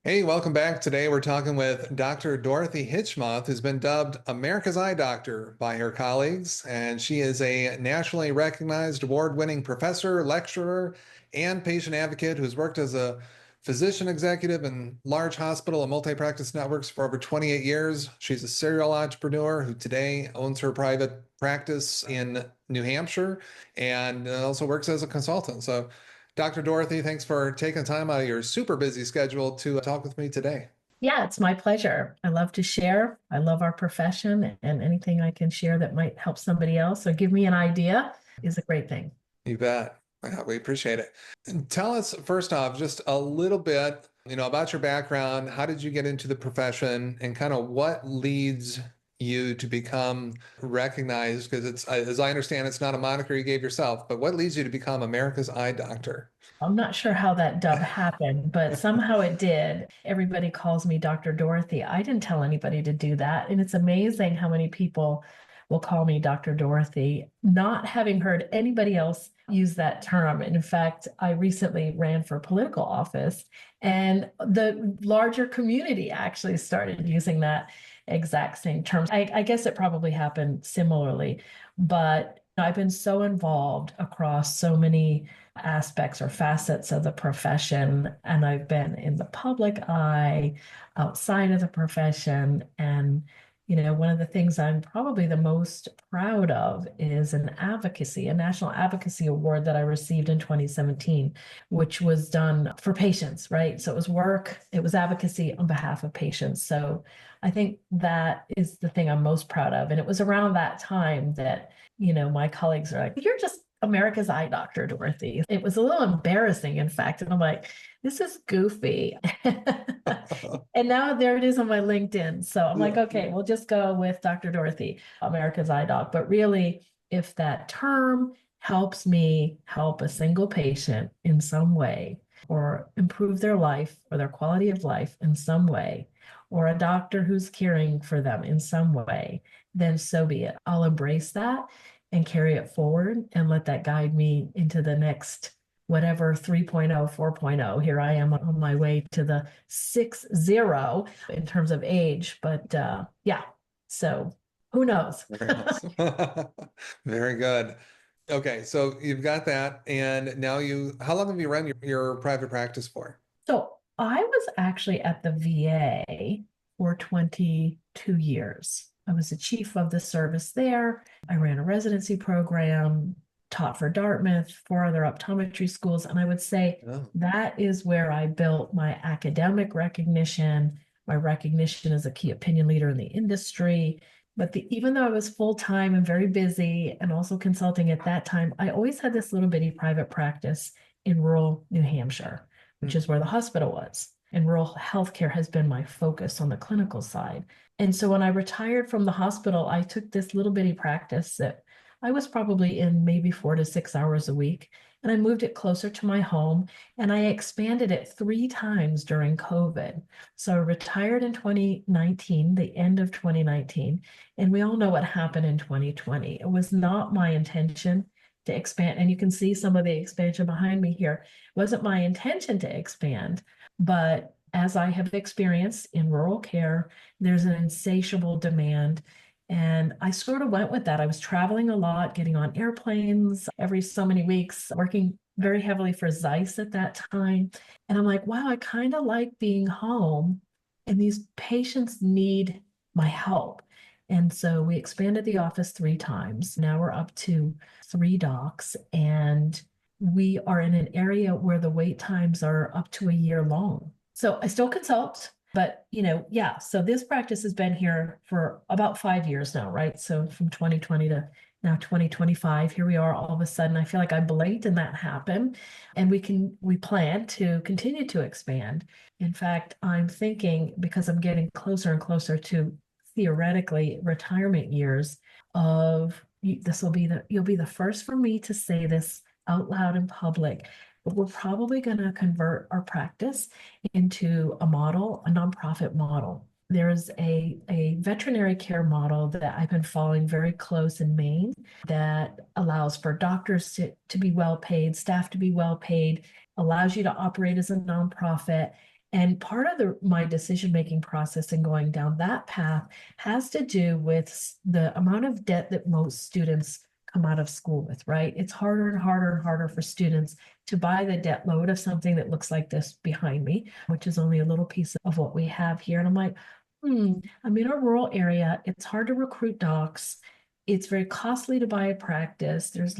Hey, welcome back. Today we're talking with Dr. Dorothy Hitchmoth, who's been dubbed America's Eye Doctor by her colleagues. And she is a nationally recognized award-winning professor, lecturer, and patient advocate who's worked as a physician executive in large hospital and multi-practice networks for over 28 years. She's a serial entrepreneur who today owns her private practice in New Hampshire and also works as a consultant. So Dr. Dorothy, thanks for taking time out of your super busy schedule to talk with me today. Yeah, it's my pleasure. I love to share. I love our profession, and anything I can share that might help somebody else or give me an idea is a great thing. You bet. Yeah, we appreciate it. And tell us, first off, just a little bit, about your background. How did you get into the profession and kind of what leads you to become recognized? Because as I understand, it's not a moniker you gave yourself, but what leads you to become America's Eye Doctor? I'm not sure how that dub happened, but somehow it did. Everybody calls me Dr. Dorothy. I didn't tell anybody to do that. And it's amazing how many people will call me Dr. Dorothy, not having heard anybody else use that term. In fact, I recently ran for political office, and the larger community actually started using that exact same term. I guess it probably happened similarly, but I've been so involved across so many aspects or facets of the profession. And I've been in the public eye, outside of the profession. And, one of the things I'm probably the most proud of is a national advocacy award that I received in 2017, which was done for patients, right? So it was work, it was advocacy on behalf of patients. So I think that is the thing I'm most proud of. And it was around that time that, my colleagues are like, you're just America's Eye Doctor, Dorothy. It was a little embarrassing, in fact. And I'm like, this is goofy. And now there it is on my LinkedIn. So I'm like, Yeah. okay, we'll just go with Dr. Dorothy, America's Eye Doc. But really, if that term helps me help a single patient in some way, or improve their life or their quality of life in some way, or a doctor who's caring for them in some way, then so be it. I'll embrace that and carry it forward and let that guide me into the next whatever 3.0, 4.0. Here I am on my way to the 6.0 in terms of age. But yeah, so who knows? Very nice. Very good. Okay, so you've got that, and now how long have you run your private practice for? So I was actually at the VA for 22 years. I was the chief of the service there. I ran a residency program, taught for Dartmouth, four other optometry schools. And I would say Oh, that is where I built my academic recognition, my recognition as a key opinion leader in the industry. But even though I was full time and very busy and also consulting at that time, I always had this little bitty private practice in rural New Hampshire, which is where the hospital was. And rural healthcare has been my focus on the clinical side. And so when I retired from the hospital, I took this little bitty practice that I was probably in maybe 4 to 6 hours a week. And I moved it closer to my home, and I expanded it 3 times during COVID. So I retired in 2019, the end of 2019. And we all know what happened in 2020. It was not my intention to expand. And you can see some of the expansion behind me here. It wasn't my intention to expand, but as I have experienced in rural care, there's an insatiable demand. And I sort of went with that. I was traveling a lot, getting on airplanes every so many weeks, working very heavily for Zeiss at that time. And I'm like, wow, I kind of like being home, and these patients need my help. And so we expanded the office 3 times. Now we're up to 3 docs, and we are in an area where the wait times are up to a year long. So I still consult, but yeah. So this practice has been here for about 5 years now, right? So from 2020 to now 2025, here we are all of a sudden. I feel like I blinked and that happened. And we plan to continue to expand. In fact, I'm thinking, because I'm getting closer and closer to theoretically retirement years, of you'll be the first for me to say this out loud in public, but we're probably going to convert our practice into a nonprofit model. There's a veterinary care model that I've been following very close in Maine that allows for doctors to be well paid, staff to be well paid, allows you to operate as a nonprofit, And part of my decision-making process in going down that path has to do with the amount of debt that most students come out of school with, right? It's harder and harder and harder for students to buy the debt load of something that looks like this behind me, which is only a little piece of what we have here. And I'm like, I'm in a rural area. It's hard to recruit docs. It's very costly to buy a practice. There's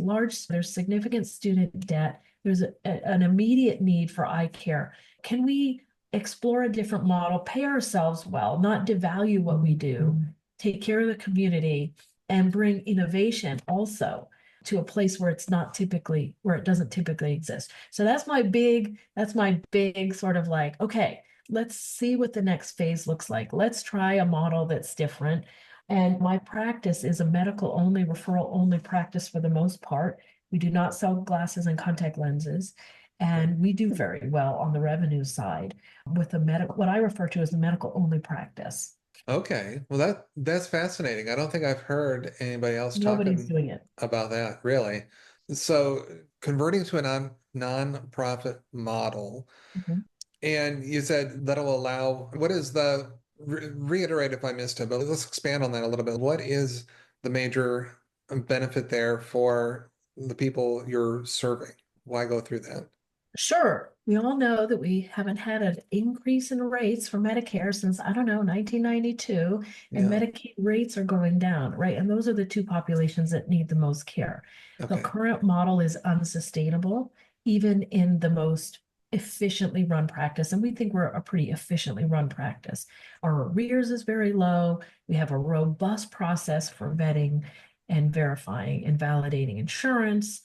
significant student debt. There's an immediate need for eye care. Can we explore a different model, pay ourselves well, not devalue what we do, take care of the community, and bring innovation also to a place where it doesn't typically exist. So that's my big sort of like, okay, let's see what the next phase looks like. Let's try a model that's different. And my practice is a medical only, referral only practice for the most part. We do not sell glasses and contact lenses. And we do very well on the revenue side with what I refer to as the medical only practice. Okay. Well, that's fascinating. I don't think I've heard anybody else Nobody's talking doing it. about that, really. So converting to a non-profit model, Mhm. and you said that'll allow, what is reiterate if I missed it, but let's expand on that a little bit. What is the major benefit there for the people you're serving? Why go through that? Sure. We all know that we haven't had an increase in rates for Medicare since, I don't know, 1992, and Yeah. Medicaid rates are going down, right? And those are the two populations that need the most care. The Okay. current model is unsustainable, even in the most efficiently run practice. And we think we're a pretty efficiently run practice. Our arrears is very low. We have a robust process for vetting and verifying and validating insurance.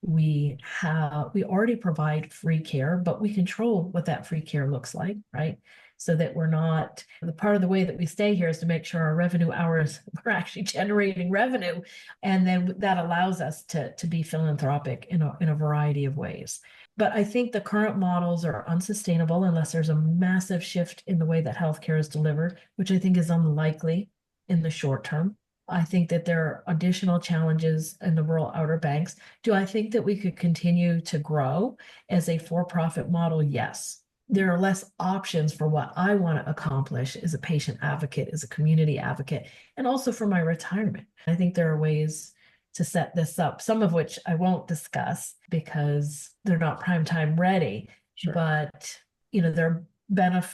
We already provide free care, but we control what that free care looks like, right? So that we're not, the part of the way that we stay here is to make sure our revenue hours, we're actually generating revenue. And then that allows us to be philanthropic in a variety of ways. But I think the current models are unsustainable unless there's a massive shift in the way that healthcare is delivered, which I think is unlikely in the short term. I think that there are additional challenges in the rural Outer Banks. Do I think that we could continue to grow as a for-profit model? Yes. There are less options for what I want to accomplish as a patient advocate, as a community advocate, and also for my retirement. I think there are ways to set this up, some of which I won't discuss because they're not prime time ready. Sure. But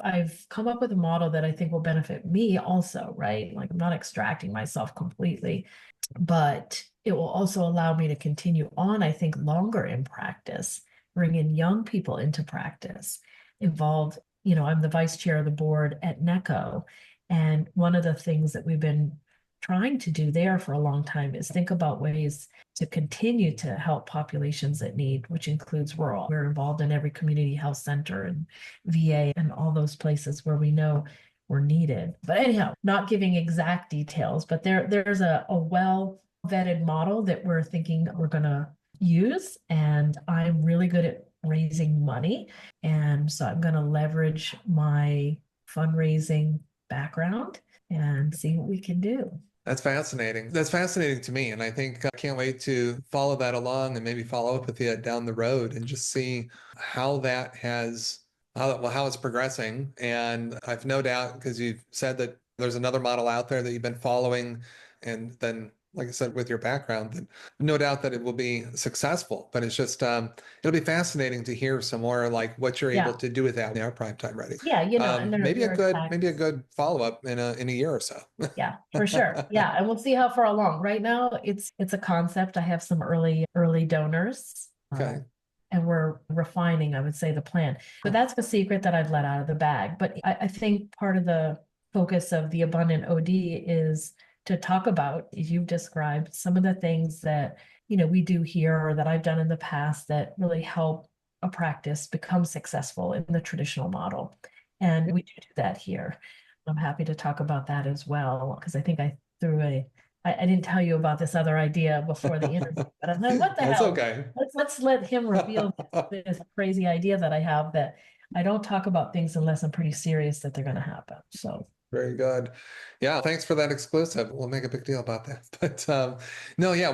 I've come up with a model that I think will benefit me also, right? Like I'm not extracting myself completely, but it will also allow me to continue on, I think, longer in practice, bring in young people into practice, involved. I'm the vice chair of the board at NECO. And one of the things that we've been trying to do there for a long time is think about ways to continue to help populations that need, which includes rural. We're involved in every community health center and VA and all those places where we know we're needed. But anyhow, not giving exact details, but there's a well vetted model that we're thinking we're going to use. And I'm really good at raising money. And so I'm going to leverage my fundraising background and see what we can do. That's fascinating. That's fascinating to me. And I think I can't wait to follow that along and maybe follow up with you down the road and just see how that how it's progressing. And I've no doubt, because you've said that there's another model out there that you've been following. And then, like I said, with your background, that no doubt that it will be successful. But it's just, it'll be fascinating to hear some more like what you're able Yeah. to do with that in our prime time ready. Yeah. And Maybe there are maybe a tax. good follow up in a year or so. Yeah, for sure. Yeah, and we'll see how far along. Right now, it's a concept. I have some early donors, Okay. and we're refining, I would say, the plan. But that's the secret that I've let out of the bag. But I think part of the focus of the Abundant OD is to talk about, as you've described, some of the things that we do here or that I've done in the past that really help a practice become successful in the traditional model. And we do that here. I'm happy to talk about that as well, because I think I didn't tell you about this other idea before the interview, but I'm like, what the That's hell? okay. Let's let him reveal this crazy idea that I have, that I don't talk about things unless I'm pretty serious that they're going to happen. So Very good. Yeah, thanks for that exclusive. We'll make a big deal about that. But no, yeah,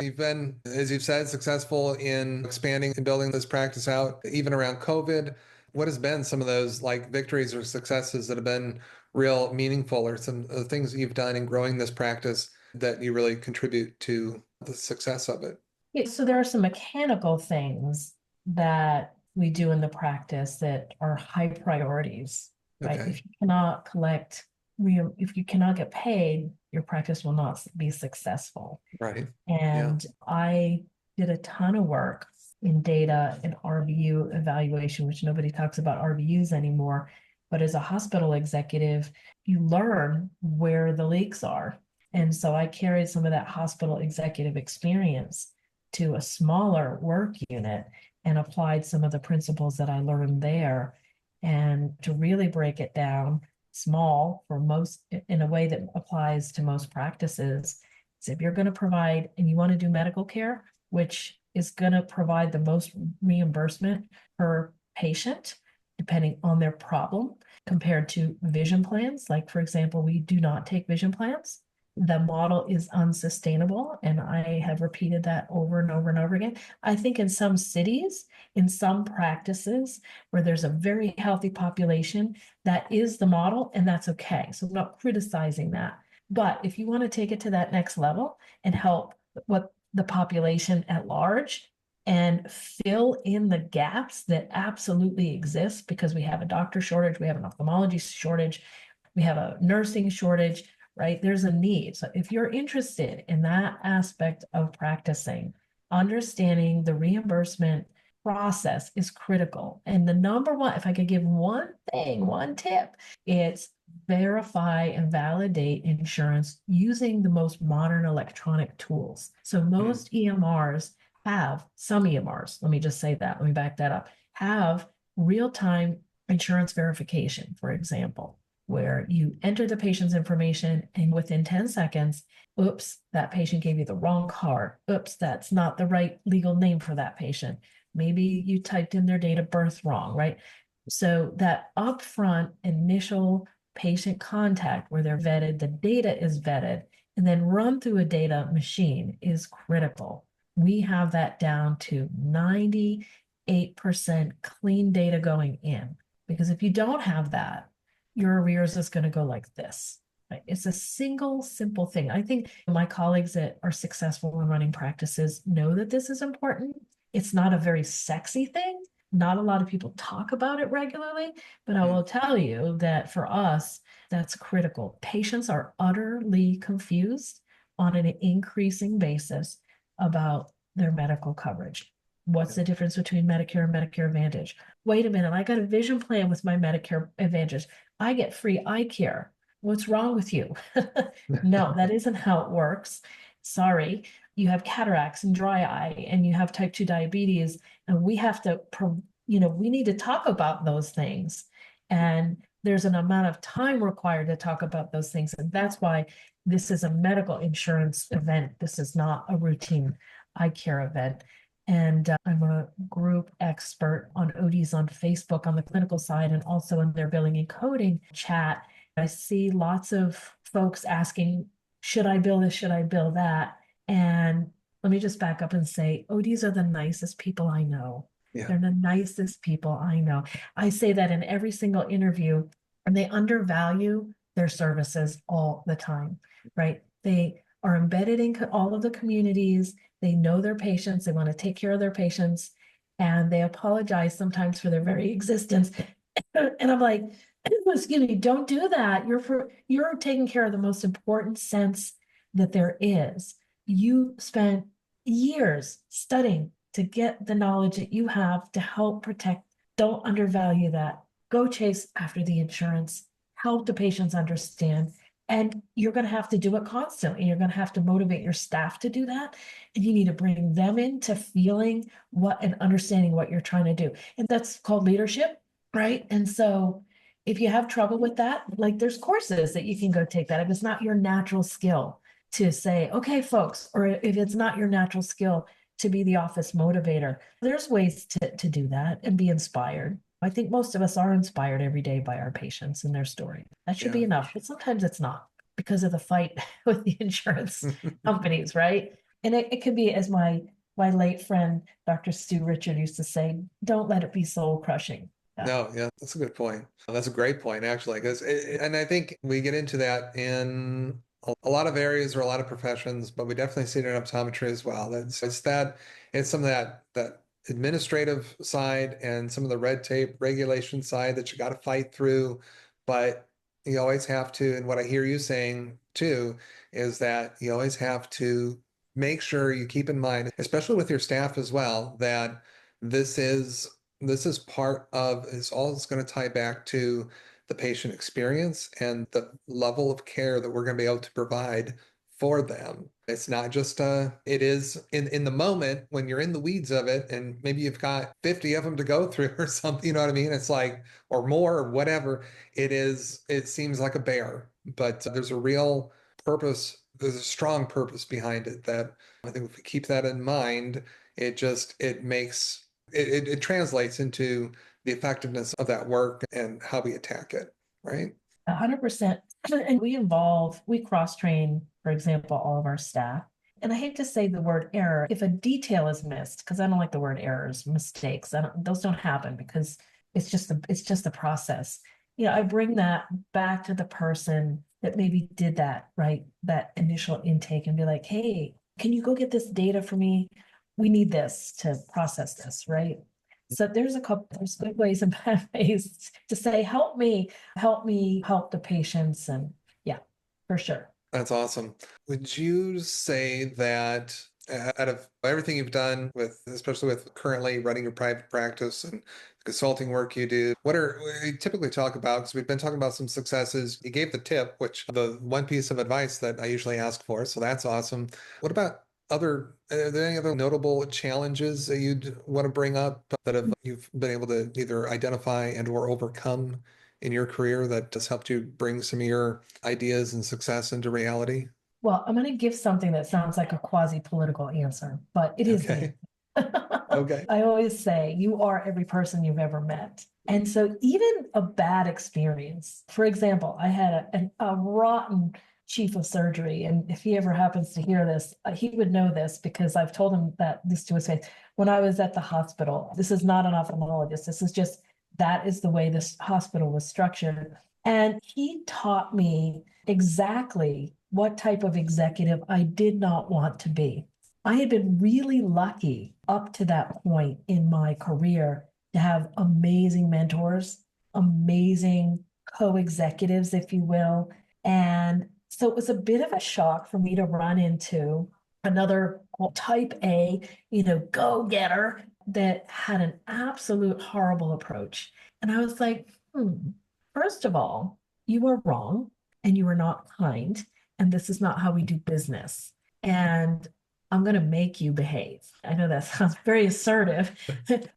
you've been, as you've said, successful in expanding and building this practice out, even around COVID. What has been some of those like victories or successes that have been real meaningful, or some of the things that you've done in growing this practice that you really contribute to the success of it? Yeah, so there are some mechanical things that we do in the practice that are high priorities, right? Okay. If you cannot collect, if you cannot get paid, your practice will not be successful. Right. Yeah. And I did a ton of work in data and RVU evaluation, which nobody talks about RVUs anymore. But as a hospital executive, you learn where the leaks are. And so I carried some of that hospital executive experience to a smaller work unit and applied some of the principles that I learned there. And to really break it down small for most, in a way that applies to most practices, so if you're going to provide and you want to do medical care, which is going to provide the most reimbursement per patient, depending on their problem, compared to vision plans, like for example, we do not take vision plans. The model is unsustainable. And I have repeated that over and over and over again. I think in some cities, in some practices where there's a very healthy population, that is the model, and that's okay. So I'm not criticizing that. But if you want to take it to that next level and help what the population at large and fill in the gaps that absolutely exist, because we have a doctor shortage, we have an ophthalmology shortage, we have a nursing shortage, right? There's a need. So if you're interested in that aspect of practicing, understanding the reimbursement process is critical. And the number one, if I could give one thing, one tip, it's verify and validate insurance using the most modern electronic tools. So most EMRs have, some EMRs, let me just say that, let me back that up, have real-time insurance verification, for example, where you enter the patient's information and within 10 seconds, oops, that patient gave you the wrong card. Oops, that's not the right legal name for that patient. Maybe you typed in their date of birth wrong, right? So that upfront initial patient contact where they're vetted, the data is vetted, and then run through a data machine is critical. We have that down to 98% clean data going in. Because if you don't have that, your arrears is going to go like this. Right? It's a single, simple thing. I think my colleagues that are successful in running practices know that this is important. It's not a very sexy thing. Not a lot of people talk about it regularly, but I will tell you that for us, that's critical. Patients are utterly confused on an increasing basis about their medical coverage. What's the difference between Medicare and Medicare Advantage? Wait a minute, I got a vision plan with my Medicare Advantage. I get free eye care. What's wrong with you? No, that isn't how it works. Sorry, you have cataracts and dry eye, and you have type 2 diabetes, and we have to, we need to talk about those things. And there's an amount of time required to talk about those things. And that's why this is a medical insurance event. This is not a routine eye care event. And I'm a group expert on ODs on Facebook on the clinical side and also in their billing and coding chat. I see lots of folks asking, should I bill this? Should I bill that? And let me just back up and say, ODs are the nicest people I know. Yeah. They're the nicest people I know. I say that in every single interview, and they undervalue their services all the time, right? They are embedded in all of the communities. They know their patients. They want to take care of their patients, and they apologize sometimes for their very existence. And I'm like, excuse me, don't do that. You're taking care of the most important sense that there is. You spent years studying to get the knowledge that you have to help protect. Don't undervalue that. Go chase after the insurance. Help the patients understand. And you're going to have to do it constantly. You're going to have to motivate your staff to do that. And you need to bring them into feeling what and understanding what you're trying to do. And that's called leadership, right? And so if you have trouble with that, like there's courses that you can go take that. If it's not your natural skill to say, okay, folks, or if it's not your natural skill to be the office motivator, there's ways to do that and be inspired. I think most of us are inspired every day by our patients and their story. That should be enough, but sometimes it's not because of the fight with the insurance companies, right? And it could be, as my late friend, Dr. Stu Richard used to say, don't let it be soul crushing. No, yeah, that's a good point. That's a great point, actually, because and I think we get into that in a lot of areas or a lot of professions, but we definitely see it in optometry as well. It's some of that administrative side and some of the red tape regulation side that you got to fight through, but you always have to. And what I hear you saying too is that you always have to make sure you keep in mind, especially with your staff as well, that this is this is part of it's all it's going to tie back to the patient experience and the level of care that we're going to be able to provide for them. It's not just it is in the moment when you're in the weeds of it and maybe you've got 50 of them to go through or something, you know what I mean? It's like or more or whatever. It seems like a bear, but there's a real purpose, there's a strong purpose behind it that I think if we keep that in mind, it makes it translates into the effectiveness of that work and how we attack it, right? 100%. And we cross-train, for example, all of our staff. And I hate to say the word error. If a detail is missed, because I don't like the word errors, mistakes, those don't happen because it's just a process. I bring that back to the person that maybe did that, right? That initial intake and be like, hey, can you go get this data for me? We need this to process this, right? So there's good ways and bad ways to say, help me help the patients. And yeah, for sure. That's awesome. Would you say that out of everything you've done with, especially with currently running your private practice and consulting work you do, what are we typically talk about? Because we've been talking about some successes. You gave the tip, which the one piece of advice that I usually ask for. So that's awesome. What about are there any other notable challenges that you'd want to bring up that you've been able to either identify and or overcome in your career that has helped you bring some of your ideas and success into reality? Well, I'm going to give something that sounds like a quasi-political answer, but it is the Okay. answer. Okay. I always say you are every person you've ever met. And so even a bad experience, for example, I had a rotten chief of surgery. And if he ever happens to hear this, he would know this because I've told him that this to his face. When I was at the hospital, this is not an ophthalmologist. This is just, that is the way this hospital was structured. And he taught me exactly what type of executive I did not want to be. I had been really lucky up to that point in my career to have amazing mentors, amazing co-executives, if you will. And so it was a bit of a shock for me to run into another type A, go-getter that had an absolute horrible approach. And I was like, first of all, you are wrong and you are not kind. And this is not how we do business. And I'm going to make you behave. I know that sounds very assertive.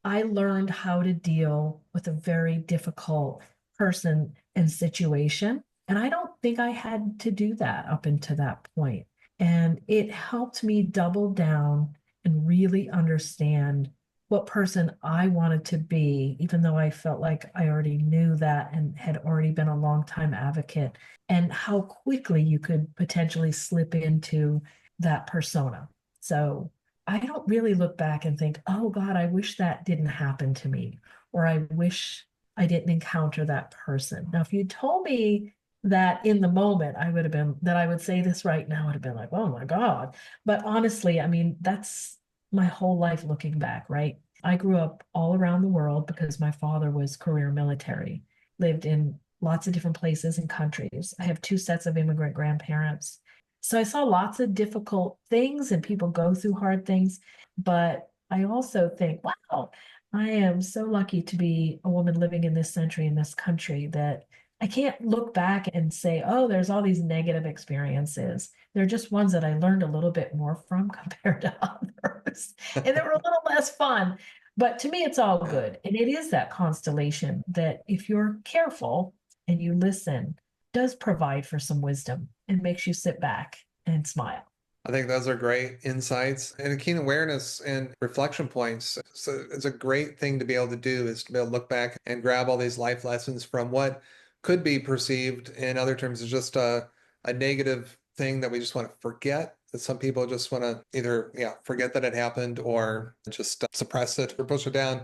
I learned how to deal with a very difficult person and situation. And I don't think I had to do that up until that point. And it helped me double down and really understand what person I wanted to be, even though I felt like I already knew that and had already been a long time advocate, and how quickly you could potentially slip into that persona. So I don't really look back and think, oh God, I wish that didn't happen to me, or I wish I didn't encounter that person. Now, if you told me that in the moment, I would say this right now, I'd have been like, oh my God. But honestly, I mean, that's my whole life looking back, right? I grew up all around the world because my father was career military, lived in lots of different places and countries. I have two sets of immigrant grandparents. So I saw lots of difficult things and people go through hard things. But I also think, wow, I am so lucky to be a woman living in this century, in this country, that I can't look back and say, oh, there's all these negative experiences. They're just ones that I learned a little bit more from compared to others. And they were a little less fun. But to me, it's all Yeah. good. And it is that constellation that if you're careful and you listen, does provide for some wisdom and makes you sit back and smile. I think those are great insights and a keen awareness and reflection points. So it's a great thing to be able to do is to be able to look back and grab all these life lessons from what could be perceived in other terms as just a negative thing that we just want to forget. That some people just want to either, yeah, forget that it happened or just suppress it or push it down.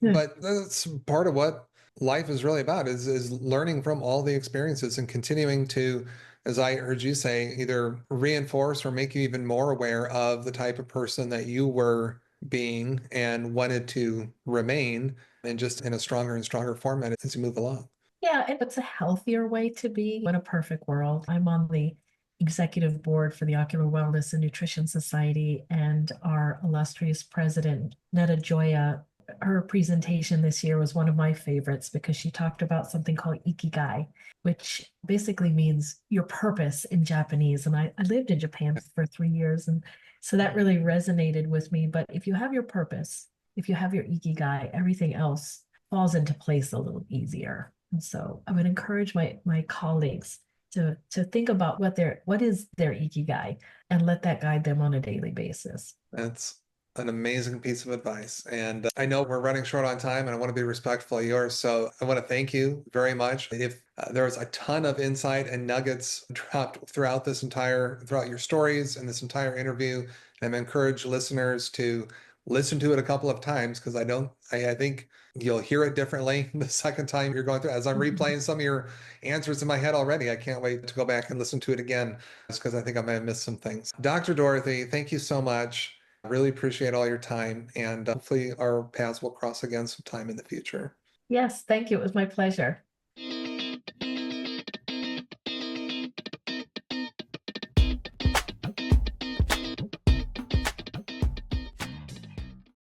Yeah. But that's part of what life is really about is learning from all the experiences and continuing to, as I heard you say, either reinforce or make you even more aware of the type of person that you were being and wanted to remain, and just in a stronger and stronger format as you move along. Yeah, and it's a healthier way to be in a perfect world. I'm on the executive board for the Ocular Wellness and Nutrition Society, and our illustrious president, Netta Joya, her presentation this year was one of my favorites because she talked about something called Ikigai, which basically means your purpose in Japanese. And I lived in Japan for 3 years, and so that really resonated with me. But if you have your purpose, if you have your Ikigai, everything else falls into place a little easier. And so I would encourage my colleagues to think about what is their Ikigai and let that guide them on a daily basis. That's an amazing piece of advice. And I know we're running short on time and I want to be respectful of yours. So I want to thank you very much. If there was a ton of insight and nuggets dropped throughout your stories and this entire interview, and I encourage listeners to listen to it a couple of times because I think you'll hear it differently the second time you're going through. As I'm replaying some of your answers in my head already, I can't wait to go back and listen to it again because I think I might have missed some things. Dr. Dorothy, thank you so much. I really appreciate all your time, and hopefully our paths will cross again sometime in the future. Yes, thank you. It was my pleasure.